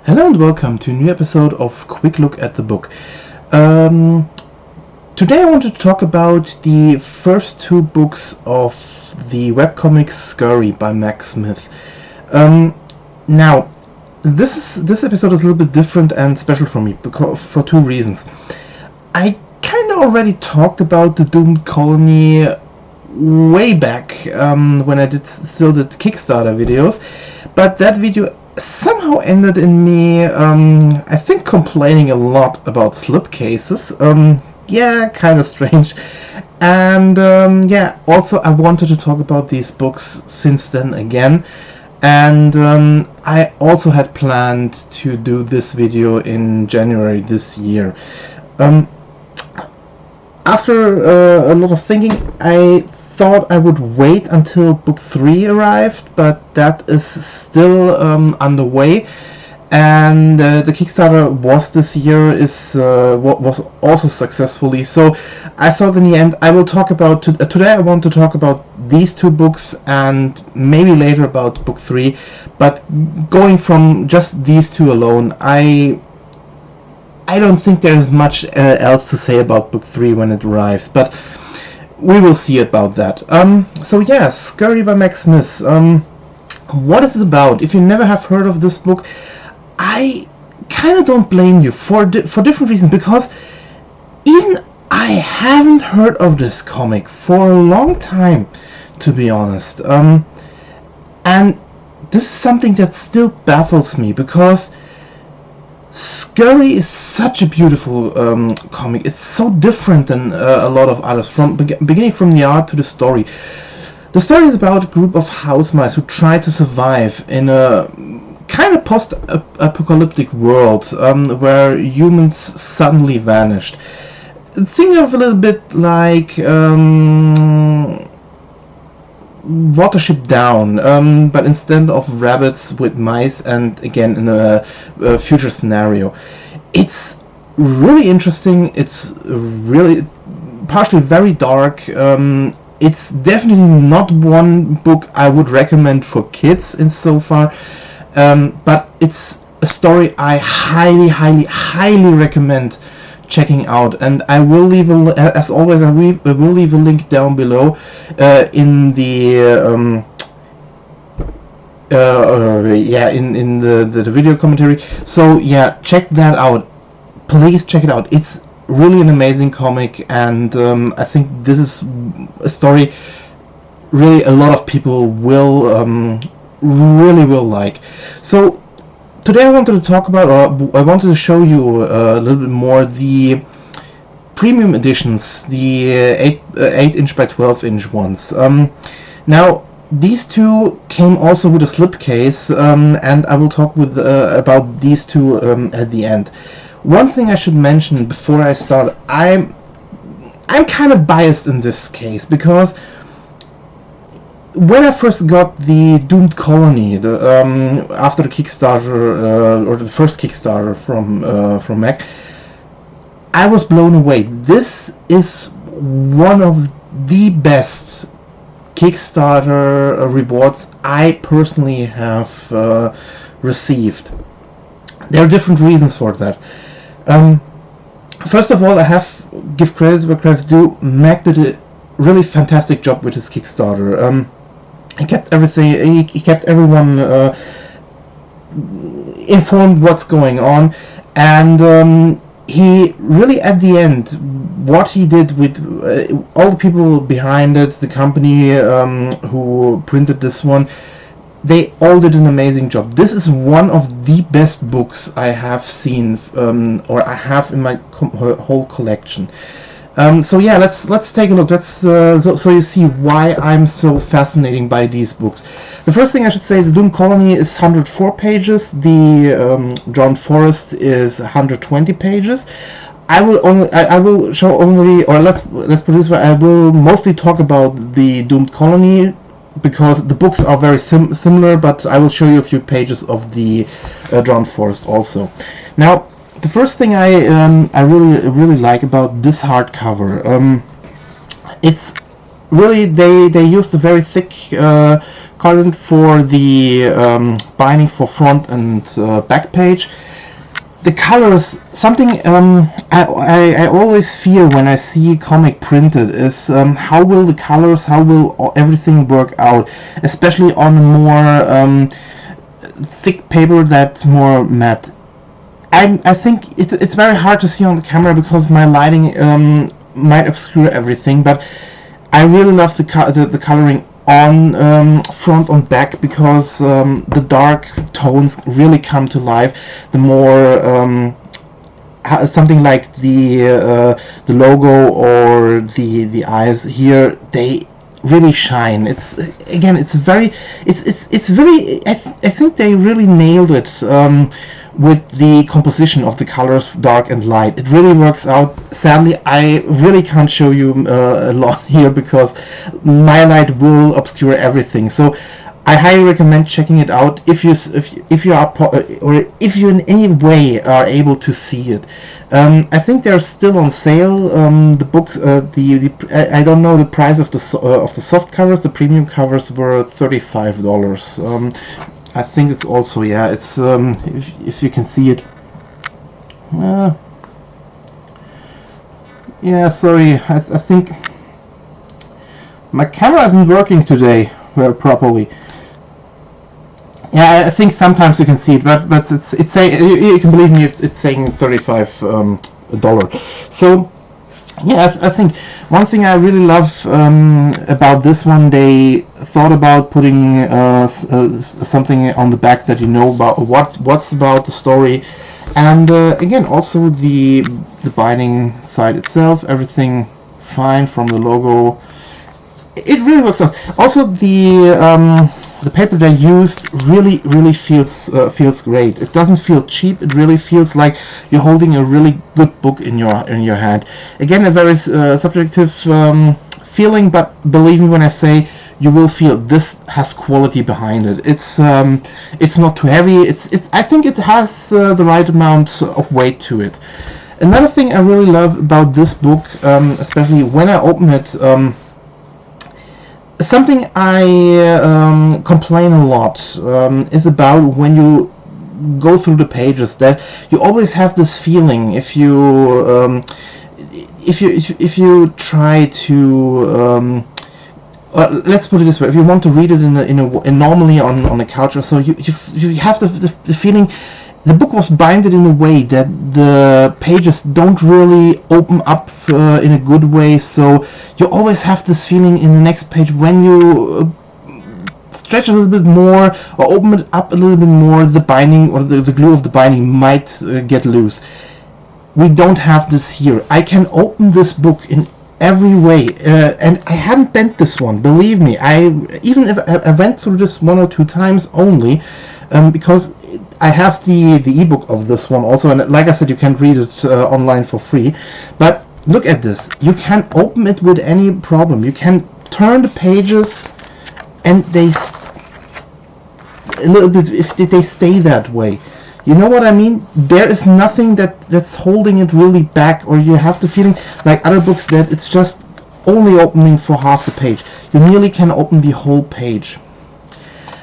Hello and welcome to a new episode of Quick Look at the Book. Today I wanted to talk about the first two books of the webcomic Scurry by Max Smith. Now, this episode is a little bit different and special for me for two reasons. I kind of already talked about the Doomed Colony way back when I still did Kickstarter videos, but that video somehow ended in me, I think, complaining a lot about Slipcases. Yeah, kind of strange. And yeah, also I wanted to talk about these books since then again. And I also had planned to do this video in January this year. After a lot of thinking, I thought I would wait until book 3 arrived, but that is still underway, and the Kickstarter was this year was also successfully. So I thought in the end I will talk about today. I want to talk about these two books and maybe later about book 3, but going from just these two alone, I don't think there is much else to say about book 3 when it arrives, but we will see about that. So yeah, Scurry by Max Smith. What is it about? If you never have heard of this book, I kind of don't blame you for different reasons, because even I haven't heard of this comic for a long time, to be honest. And this is something that still baffles me, because Scurry is such a beautiful comic. It's so different than a lot of others, from beginning from the art to the story. The story is about a group of house mice who try to survive in a kind of post-apocalyptic world where humans suddenly vanished. Think of a little bit like Watership Down, but instead of rabbits with mice, and again in a future scenario. It's really interesting. It's really partially very dark. It's definitely not one book I would recommend for kids insofar, but it's a story I highly recommend checking out, and I will leave as always I will leave a link down below in the in the video commentary. So yeah, check that out. Please check it out. It's really an amazing comic, and I think this is a story really a lot of people will really will like. So today I wanted to talk about, or I wanted to show you a little bit more the premium editions, the 8" by 12" ones. Now, these two came also with a slipcase, and I will talk about these two at the end. One thing I should mention before I start, I'm kind of biased in this case, because when I first got the Doomed Colony, after the Kickstarter, or the first Kickstarter from Mac, I was blown away. This is one of the best Kickstarter rewards I personally have received. There are different reasons for that. First of all, I have give credits where credit's due. Mac did a really fantastic job with his Kickstarter. He kept everything. He kept everyone informed what's going on, and he really, at the end, what he did with all the people behind it, the company who printed this one, they all did an amazing job. This is one of the best books I have seen, or I have in my whole collection. So yeah, let's take a look. So you see why I'm so fascinated by these books. The first thing I should say, the Doomed Colony is 104 pages. The Drawn Forest is 120 pages. I will show only, or let's put it this way, I will mostly talk about the Doomed Colony, because the books are very similar, but I will show you a few pages of the Drawn Forest also. Now, the first thing I really like about this hardcover, it's really they used a very thick current for the binding for front and back page. The colors, something I always fear when I see comic printed is how will the colors, how will everything work out, especially on more thick paper that's more matte. I think it's very hard to see on the camera because my lighting might obscure everything, but I really love the coloring on front and back because the dark tones really come to life. The more something like the logo or the eyes here, they really shine. It's again, it's very. I think they really nailed it. With the composition of the colors, dark and light, it really works out. Sadly, I really can't show you a lot here because my light will obscure everything. So I highly recommend checking it out if you are or if you in any way are able to see it. I think they're still on sale. The books, I don't know the price of the soft covers. The premium covers were $35. I think it's also, yeah, it's if you can see it. Yeah, sorry, I think my camera isn't working today very properly. Yeah, I think sometimes you can see it, but it's saying, you can believe me, it's saying $35. So yeah, I think one thing I really love about this one, they thought about putting something on the back that you know about what's about the story, and again also the binding side itself, everything fine from the logo. It really works out. Also the paper they used really feels great. It doesn't feel cheap. It really feels like you're holding a really good book in your hand. Again, a very subjective feeling, but believe me when I say you will feel this has quality behind it. It's not too heavy. I think it has the right amount of weight to it. Another thing I really love about this book, especially when I open it. Something I complain a lot is about when you go through the pages, that you always have this feeling if you try to let's put it this way, if you want to read it in normally on a couch or so, you have the feeling the book was binded in a way that the pages don't really open up in a good way, so you always have this feeling in the next page when you stretch a little bit more or open it up a little bit more, the binding or the glue of the binding might get loose. We don't have this here. I can open this book in every way, and I hadn't bent this one, believe me. Even if I went through this 1 or 2 times only, because I have the ebook of this one also, and like I said, you can read it online for free. But look at this. You can open it with any problem. You can turn the pages, and they a little bit, if they stay that way. You know what I mean? There is nothing that's holding it really back, or you have the feeling like other books that it's just only opening for half the page. You nearly can open the whole page.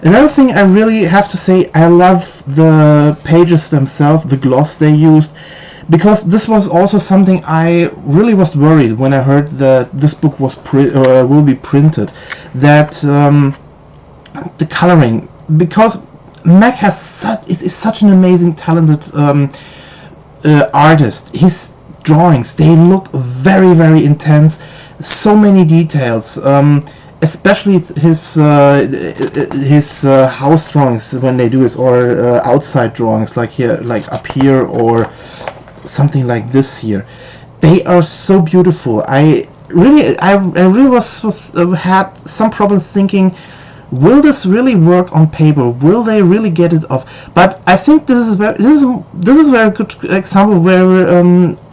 Another thing I really have to say, I love the pages themselves, the gloss they used, because this was also something I really was worried when I heard that this book was will be printed, that the coloring, because Mac is such an amazing, talented artist. His drawings, they look very intense, so many details. Especially his house drawings when they do his, or outside drawings like here, like up here, or something like this here. They are so beautiful. I really had some problems thinking, will this really work on paper? Will they really get it off? But I think this is a very good example where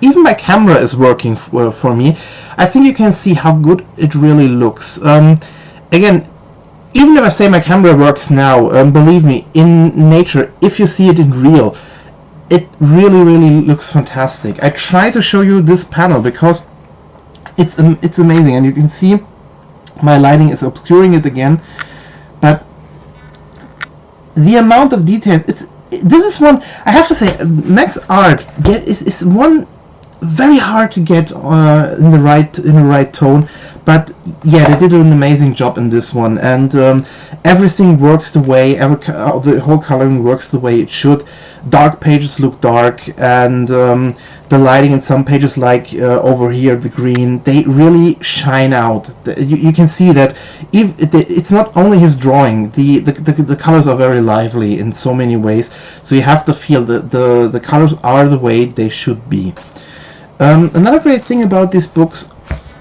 even my camera is working for me. I think you can see how good it really looks. Again, even if I say my camera works now, believe me, in nature, if you see it in real, it really looks fantastic. I try to show you this panel because it's amazing, and you can see my lighting is obscuring it again. But the amount of details, this is one, I have to say, Mac's art is one very hard to get in the right tone, but yeah, they did an amazing job in this one, and everything works the way, the whole coloring works the way it should. Dark pages look dark, and the lighting in some pages, like over here, the green, they really shine out. You can see that it's not only his drawing, the colors are very lively in so many ways, so you have to feel that the colors are the way they should be. Another great thing about these books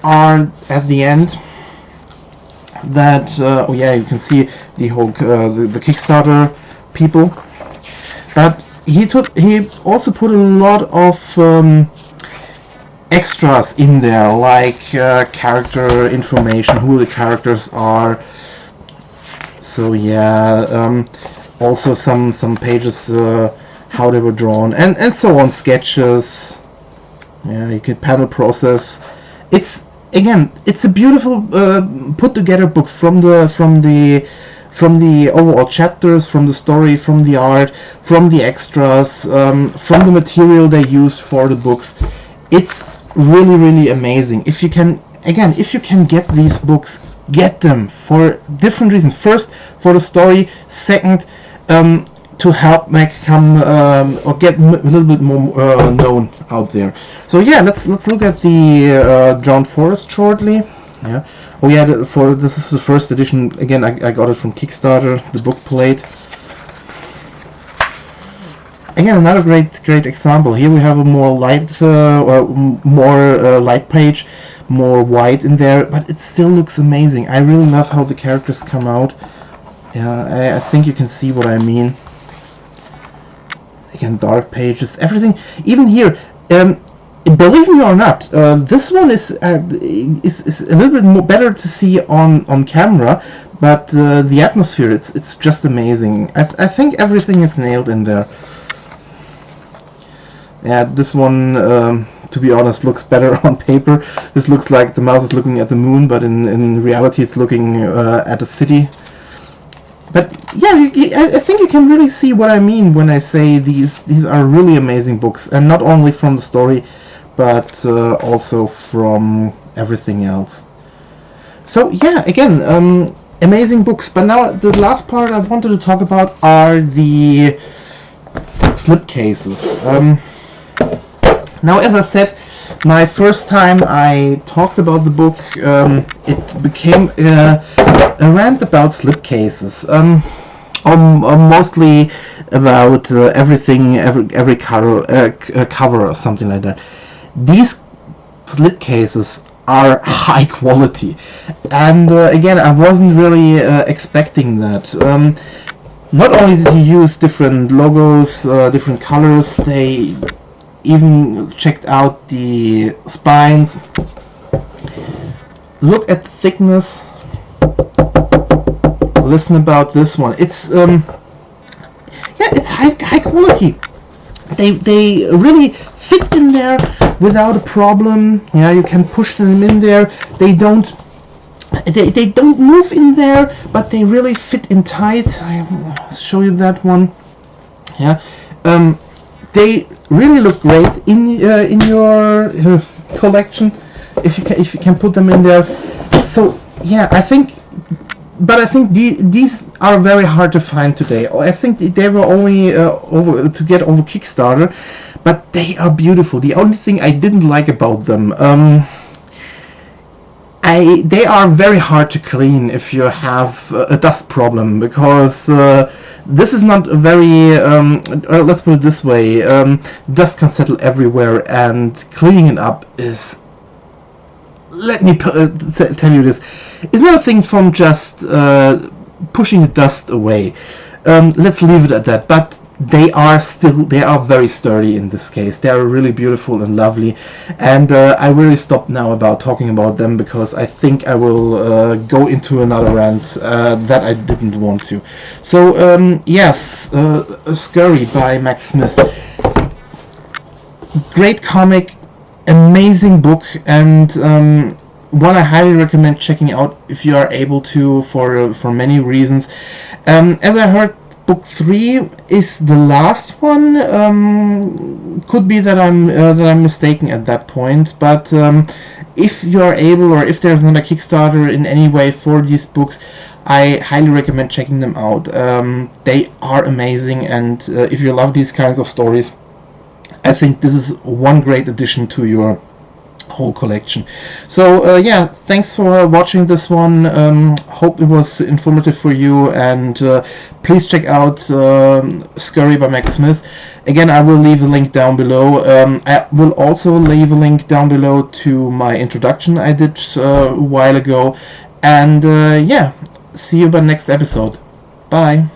are at the end that oh yeah, you can see the whole the Kickstarter people, but he also put a lot of extras in there, like character information, who the characters are. So yeah, also some pages how they were drawn, and so on, sketches. Yeah, you can panel process. It's a beautiful put together book from the overall chapters, from the story, from the art, from the extras, from the material they used for the books. It's really amazing. If you can get these books, get them for different reasons. First, for the story. Second, to help Mac come or get a little bit more known out there. So yeah, let's look at the John Forrest shortly. Yeah. Oh yeah, this is the first edition. Again, I got it from Kickstarter. The book plate. Again, another great example. Here we have a more light or more light page, more white in there, but it still looks amazing. I really love how the characters come out. Yeah, I think you can see what I mean. Again, dark pages, everything. Even here, believe me or not, this one is a little bit more better to see on camera, but the atmosphere, it's just amazing. I think everything is nailed in there. Yeah, this one, to be honest, looks better on paper. This looks like the mouse is looking at the moon, but in reality it's looking at a city. But yeah, I think you can really see what I mean when I say these are really amazing books, and not only from the story, but also from everything else. So yeah, again, amazing books. But now the last part I wanted to talk about are the slipcases. Now, as I said, my first time I talked about the book, it became a rant about slipcases, or mostly about everything, every cover or something like that. These slipcases are high quality, and again, I wasn't really expecting that. Not only did he use different logos, different colors, they even checked out the spines. Look at the thickness. Listen about this one. It's it's high quality. They really fit in there without a problem. Yeah, you can push them in there. They don't move in there, but they really fit in tight. I'll show you that one. Yeah, they really look great in your collection if you can put them in there. So yeah, I think these are very hard to find today. I think they were only over Kickstarter, but they are beautiful. The only thing I didn't like about them, they are very hard to clean if you have a dust problem, because this is not a very let's put it this way, dust can settle everywhere, and cleaning it up is, let me tell you this, it's not a thing from just pushing the dust away. Let's leave it at that. But they are very sturdy in this case. They are really beautiful and lovely, and I really stopped now about talking about them, because I think I will go into another rant that I didn't want to. So yes, Scurry by Mac Smith. Great comic, amazing book, and one I highly recommend checking out if you are able to, for many reasons. As I heard, book 3 is the last one. Could be that I'm mistaken at that point, but if you are able, or if there's another Kickstarter in any way for these books, I highly recommend checking them out. They are amazing, and if you love these kinds of stories, I think this is one great addition to your whole collection. So yeah, thanks for watching this one. Hope it was informative for you, and please check out Scurry by Max Smith. Again, I will leave a link down below. I will also leave a link down below to my introduction I did a while ago. And yeah, see you by next episode. Bye.